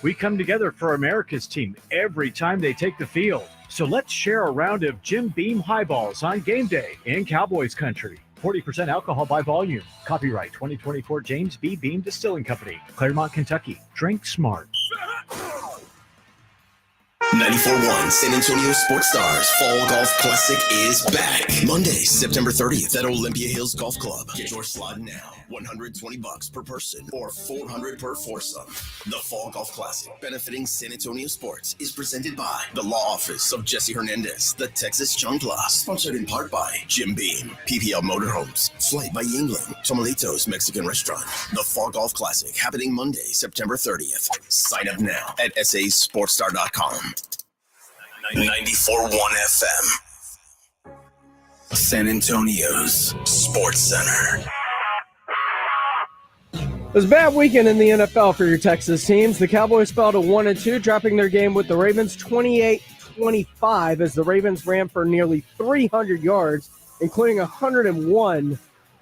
We come together for America's team every time they take the field. So let's share a round of Jim Beam highballs on game day in Cowboys country. 40% alcohol by volume. Copyright 2024 James B. Beam Distilling Company, Claremont, Kentucky. Drink smart. 94.1 San Antonio Sports Stars Fall Golf Classic is back. Monday, September 30th at Olympia Hills Golf Club. Get your slot now. $120 per person or $400 per foursome. The Fall Golf Classic, benefiting San Antonio sports, is presented by the Law Office of Jesse Hernandez, the Texas Chancla, sponsored in part by Jim Beam, PPL Motorhomes, Flight by Yingling, Tomalitos Mexican Restaurant. The Fall Golf Classic, happening Monday, September 30th. Sign up now at sasportstar.com. 94.1 FM. San Antonio's Sports Center. It was a bad weekend in the NFL for your Texas teams. The Cowboys fell to 1-2, dropping their game with the Ravens 28-25 as the Ravens ran for nearly 300 yards, including 101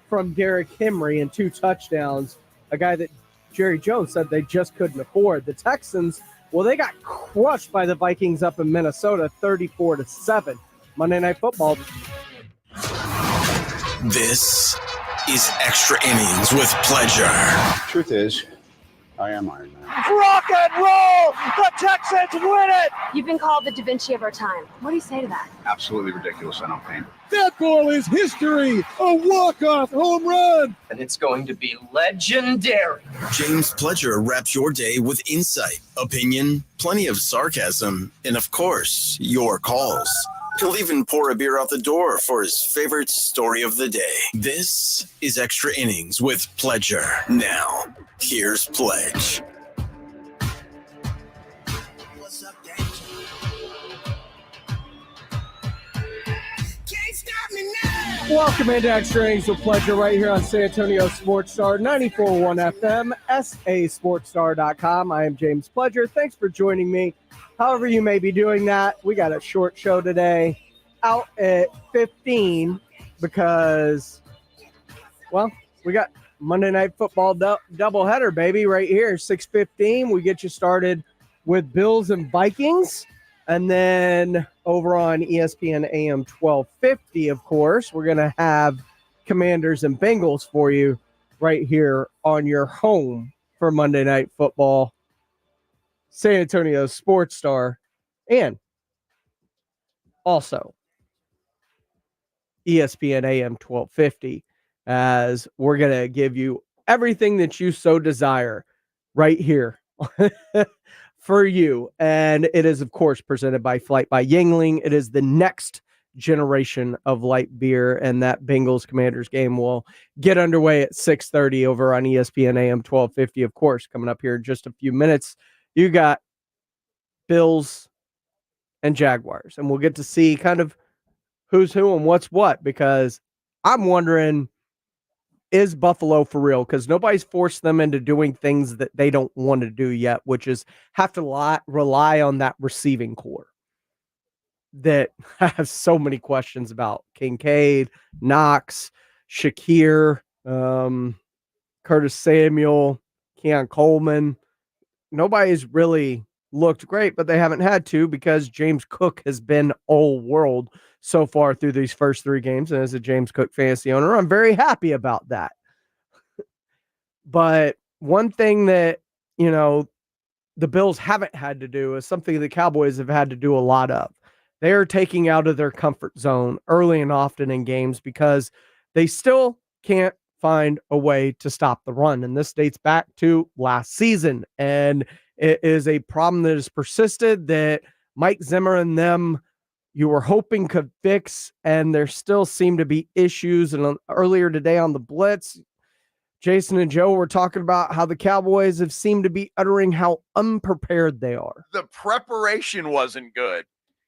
from Derrick Henry and 2 touchdowns, a guy that Jerry Jones said they just couldn't afford. The Texans, well, they got crushed by the Vikings up in Minnesota 34-7. Monday Night Football. This is Extra Innings with Pleasure. Truth is, I am Iron Man. Rock and roll! The Texans win it! You've been called the Da Vinci of our time. What do you say to that? Absolutely ridiculous. I don't paint. That goal is history! A walk-off home run! And it's going to be legendary. James Pleasure wraps your day with insight, opinion, plenty of sarcasm, and of course, your calls. He'll even pour a beer out the door for his favorite story of the day. This is Extra Innings with Pleasure. Now, here's Pledge. What's up, Danger? Can't stop me now. Welcome into Extra Innings with Pleasure right here on San Antonio Sports Star 94.1 FM, sasportstar.com. I am James Pleasure. Thanks for joining me. However you may be doing that, we got a short show today out at 15 because, well, we got Monday Night Football doubleheader, baby, right here, 6:15. We get you started with Bills and Vikings. And then over on ESPN AM 1250, of course, we're going to have Commanders and Bengals for you right here on your home for Monday Night Football. San Antonio Sports Star, and also ESPN AM 1250, as we're going to give you everything that you so desire right here for you. And it is, of course, presented by Flight by Yingling. It is the next generation of light beer, and that Bengals Commanders game will get underway at 6:30 over on ESPN AM 1250. Of course, coming up here in just a few minutes, you got Bills and Jaguars, and we'll get to see kind of who's who and what's what, because I'm wondering, is Buffalo for real? Because nobody's forced them into doing things that they don't want to do yet, which is have to rely on that receiving core that I have so many questions about. Kincaid, Knox, Shakir, Curtis Samuel, Keon Coleman. Nobody's really looked great, but they haven't had to because James Cook has been all world so far through these first 3 games. And as a James Cook fantasy owner, I'm very happy about that. But one thing that, the Bills haven't had to do is something the Cowboys have had to do a lot of. They are taking out of their comfort zone early and often in games because they still can't find a way to stop the run. And this dates back to last season. And it is a problem that has persisted that Mike Zimmer and them, you were hoping could fix, and there still seem to be issues. And earlier today on the Blitz, Jason and Joe were talking about how the Cowboys have seemed to be uttering how unprepared they are. The preparation wasn't good.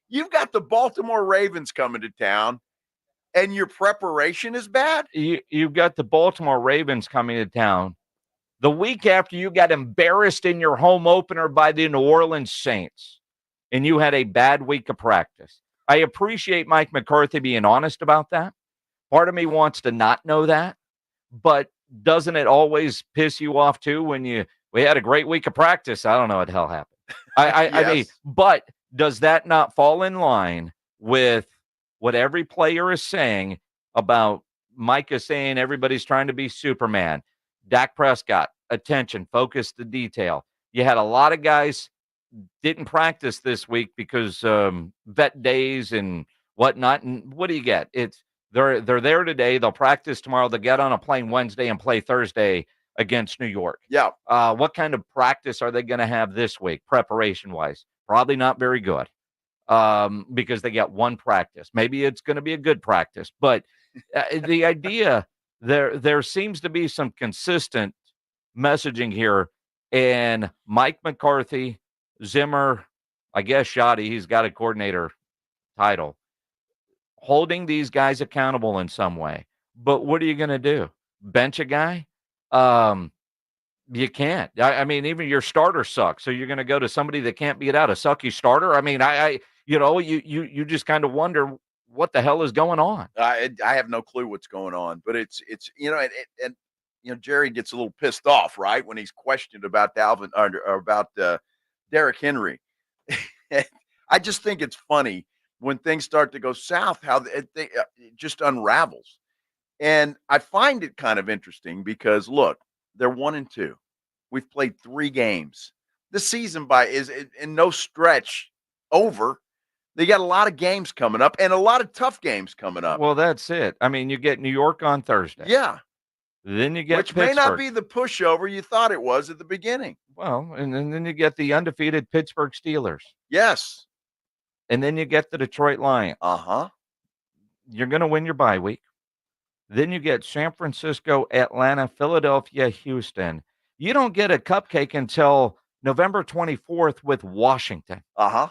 You've got the Baltimore Ravens coming to town, and your preparation is bad? You've got the Baltimore Ravens coming to town the week after you got embarrassed in your home opener by the New Orleans Saints, and you had a bad week of practice. I appreciate Mike McCarthy being honest about that. Part of me wants to not know that, but doesn't it always piss you off too when you We had a great week of practice. I don't know what the hell happened. I mean, Yes. but does that not fall in line with what every player is saying about Micah saying everybody's trying to be Superman? Dak Prescott, attention, focus the detail. You had a lot of guys didn't practice this week because vet days and whatnot. And what do you get? They're there today. They'll practice tomorrow. They'll get on a plane Wednesday and play Thursday against New York. Yeah. What kind of practice are they going to have this week, preparation wise? Probably not very good, because they got one practice. Maybe it's going to be a good practice, but the idea there seems to be some consistent messaging here, and Mike McCarthy, Zimmer, I guess Shoddy, he's got a coordinator title, holding these guys accountable in some way. But what are you going to do? Bench a guy? You can't. I mean, even your starter sucks. So you're going to go to somebody that can't beat out a sucky starter. I mean, you just kind of wonder what the hell is going on. I have no clue what's going on, but it's and Jerry gets a little pissed off, right, when he's questioned about Dalvin or about Derrick Henry. I just think it's funny when things start to go south, how it just unravels. And I find it kind of interesting because, look, they're 1-2. We've played 3 games. The season is in no stretch over. They got a lot of games coming up and a lot of tough games coming up. Well, that's it. I mean, you get New York on Thursday. Yeah. Then you get Which Pittsburgh. may not be the pushover you thought it was at the beginning. Well, and then you get the undefeated Pittsburgh Steelers. Yes. And then you get the Detroit Lions. Uh-huh. You're going to win your bye week. Then you get San Francisco, Atlanta, Philadelphia, Houston. You don't get a cupcake until November 24th with Washington. Uh-huh.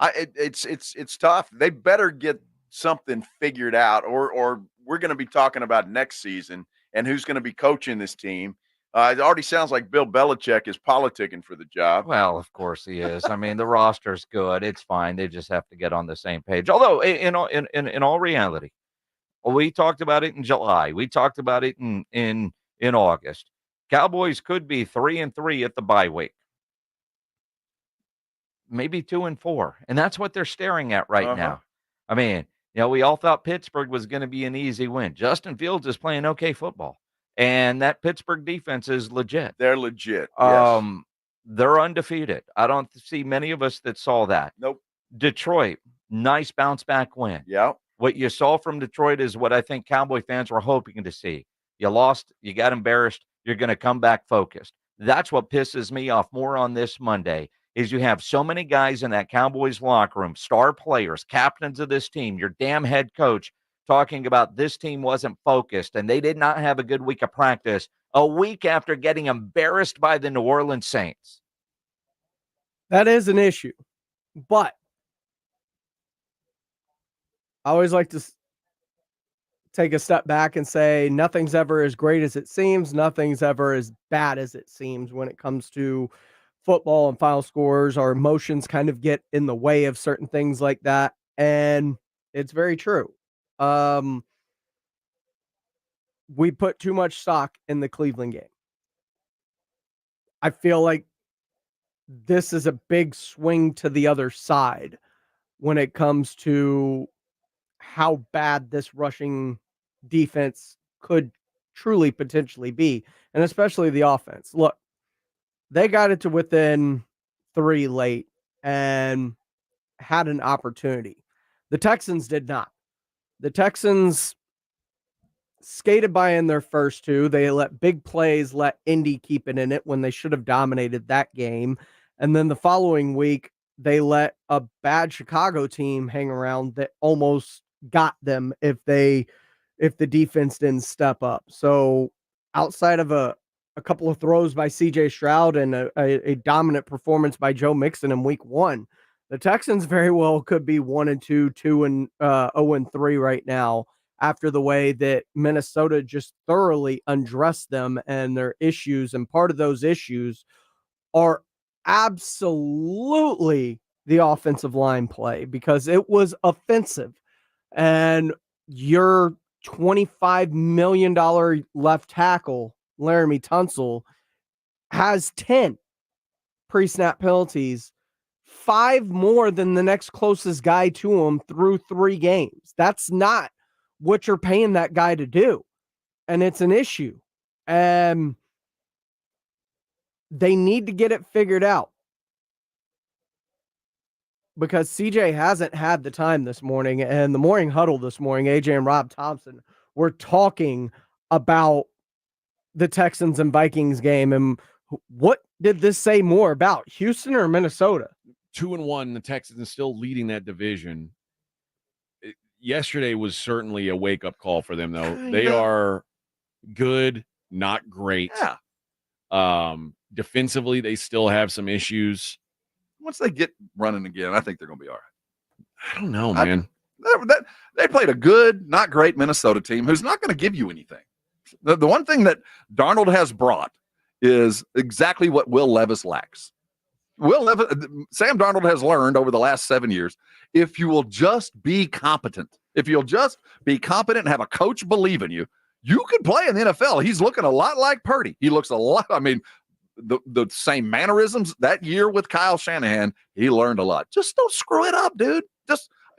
It's tough. They better get something figured out, or we're going to be talking about next season and who's going to be coaching this team. It already sounds like Bill Belichick is politicking for the job. Well, of course he is. I mean, the roster's good. It's fine. They just have to get on the same page. Although, in all reality, we talked about it in July. We talked about it in August. Cowboys could be 3-3 at the bye week. Maybe 2-4. And that's what they're staring at right now. I mean, we all thought Pittsburgh was going to be an easy win. Justin Fields is playing okay football. And that Pittsburgh defense is legit. They're legit. Yes. They're undefeated. I don't see many of us that saw that. Nope. Detroit, nice bounce back win. Yeah. What you saw from Detroit is what I think Cowboy fans were hoping to see. You lost, you got embarrassed, you're going to come back focused. That's what pisses me off more on this Monday is you have so many guys in that Cowboys locker room, star players, captains of this team, your damn head coach, talking about this team wasn't focused and they did not have a good week of practice a week after getting embarrassed by the New Orleans Saints. That is an issue, but I always like to take a step back and say nothing's ever as great as it seems. Nothing's ever as bad as it seems when it comes to football and final scores. Our emotions kind of get in the way of certain things like that. And it's very true. We put too much stock in the Cleveland game. I feel like this is a big swing to the other side when it comes to how bad this rushing defense could truly potentially be, and especially the offense. Look, they got it to within 3 late and had an opportunity. The Texans did not. The Texans skated by in their first 2. They let big plays, let Indy keep it in it when they should have dominated that game. And then the following week, they let a bad Chicago team hang around that almost got them if the defense didn't step up. So outside of a couple of throws by CJ Stroud and a dominant performance by Joe Mixon in week 1, the Texans very well could be 1-2, 0-3 right now after the way that Minnesota just thoroughly undressed them and their issues. And part of those issues are absolutely the offensive line play because it was offensive. And your $25 million left tackle, Laramie Tunsil, has 10 pre-snap penalties, 5 more than the next closest guy to him through 3 games. That's not what you're paying that guy to do. And it's an issue. And they need to get it figured out. Because CJ hasn't had the time this morning, and the morning huddle this morning, AJ and Rob Thompson were talking about the Texans and Vikings game. And what did this say more about, Houston or Minnesota? 2-1, the Texans still leading that division. Yesterday was certainly a wake-up call for them, though. They are good, not great. Yeah. Defensively, they still have some issues. Once they get running again, I think they're going to be all right. I don't know, man. They played a good, not great Minnesota team who's not going to give you anything. The one thing that Darnold has brought is exactly what Will Levis lacks. Sam Darnold has learned over the last 7 years, if you will just be competent, if you'll just be competent and have a coach believe in you, you can play in the NFL. He's looking a lot like Purdy. He looks a lot, the same mannerisms that year with Kyle Shanahan. He learned a lot. Just don't screw it up, dude.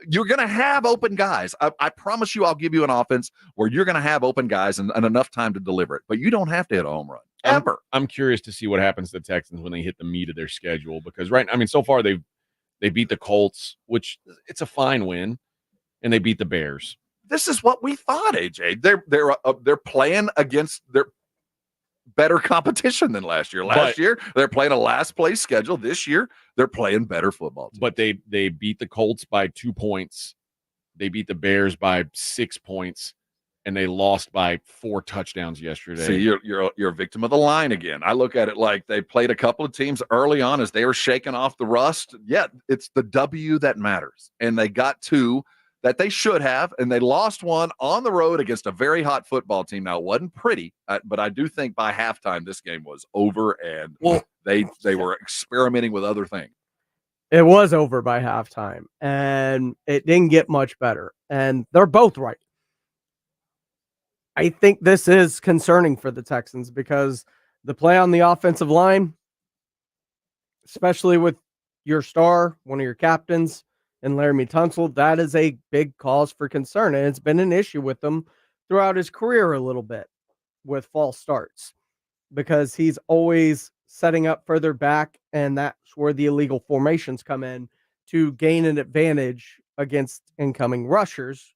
You're going to have open guys. I promise you, I'll give you an offense where you're going to have open guys and enough time to deliver it. But you don't have to hit a home run. Ever. I'm curious to see what happens to the Texans when they hit the meat of their schedule, because so far they beat the Colts, which it's a fine win, and they beat the Bears. This is what we thought, AJ. They're playing against their better competition than last year. Last year they're playing a last place schedule. This year they're playing better football. But they beat the Colts by 2 points. They beat the Bears by 6 points. And they lost by 4 touchdowns yesterday. See, you're a victim of the line again. I look at it like they played a couple of teams early on as they were shaking off the rust. Yeah, it's the W that matters. And they got 2 that they should have, and they lost 1 on the road against a very hot football team. Now, it wasn't pretty, but I do think by halftime this game was over, and they were experimenting with other things. It was over by halftime, and it didn't get much better. And they're both right. I think this is concerning for the Texans because the play on the offensive line, especially with your star, one of your captains, and Laramie Tunsil, that is a big cause for concern. And it's been an issue with him throughout his career a little bit with false starts because he's always setting up further back, and that's where the illegal formations come in to gain an advantage against incoming rushers.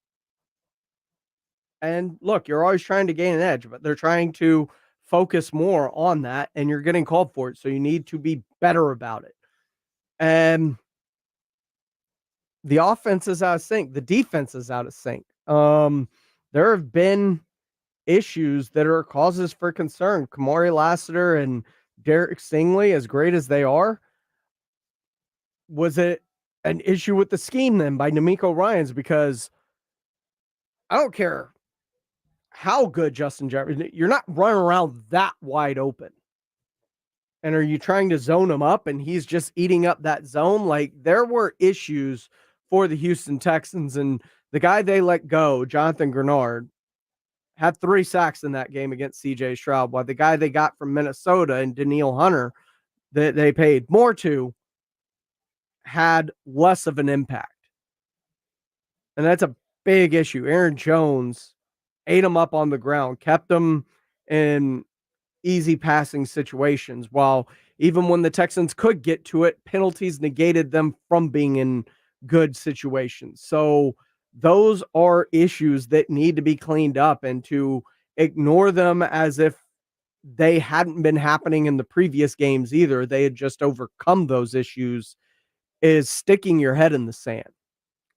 And look, you're always trying to gain an edge, but they're trying to focus more on that, and you're getting called for it. So you need to be better about it. And the offense is out of sync. The defense is out of sync. There have been issues that are causes for concern. Kamari Lassiter and Derek Stingley, as great as they are, was it an issue with the scheme then by D'Amico Ryans? Because I don't care how good Justin Jefferson, you're not running around that wide open. And are you trying to zone him up and he's just eating up that zone? Like, there were issues for the Houston Texans, and the guy they let go, Jonathan Grenard, had 3 sacks in that game against CJ Stroud, while the guy they got from Minnesota and Daniil Hunter that they paid more to had less of an impact. And that's a big issue. Aaron Jones ate them up on the ground, kept them in easy passing situations, while even when the Texans could get to it, penalties negated them from being in good situations. So those are issues that need to be cleaned up, and to ignore them as if they hadn't been happening in the previous games either, they had just overcome those issues, is sticking your head in the sand.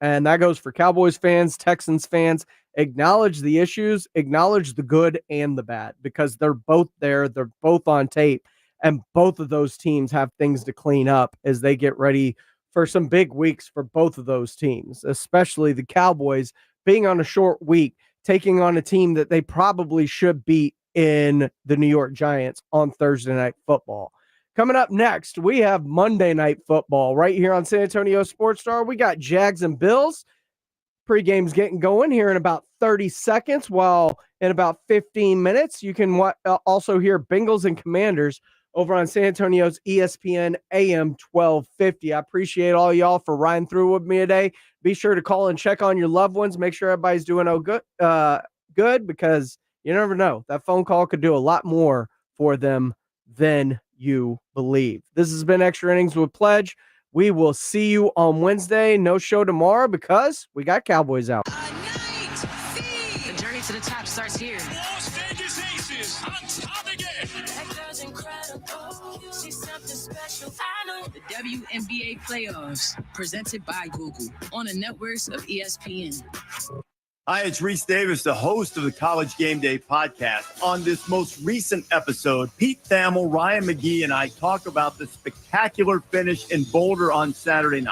And that goes for Cowboys fans, Texans fans. Acknowledge the issues, acknowledge the good and the bad, because they're both there. They're both on tape, and both of those teams have things to clean up as they get ready for some big weeks for both of those teams, especially the Cowboys being on a short week, taking on a team that they probably should beat in the New York Giants on Thursday Night Football. Coming up next, we have Monday Night Football right here on San Antonio Sports Star. We got Jags and Bills. Pregame's getting going here in about 30 seconds, while in about 15 minutes, you can also hear Bengals and Commanders. over on San Antonio's ESPN AM 1250. I appreciate all y'all for riding through with me today. Be sure to call and check on your loved ones. Make sure everybody's doing good, because you never know. That phone call could do a lot more for them than you believe. This has been Extra Innings with Pledge. We will see you on Wednesday. No show tomorrow because we got Cowboys out. The journey to the top starts here. Las Vegas Aces on top again. That girl's incredible. She's something special. I know. The WNBA playoffs, presented by Google on the networks of ESPN. Hi, it's Reese Davis, the host of the College Game Day podcast. On this most recent episode, Pete Thamel, Ryan McGee, and I talk about the spectacular finish in Boulder on Saturday night.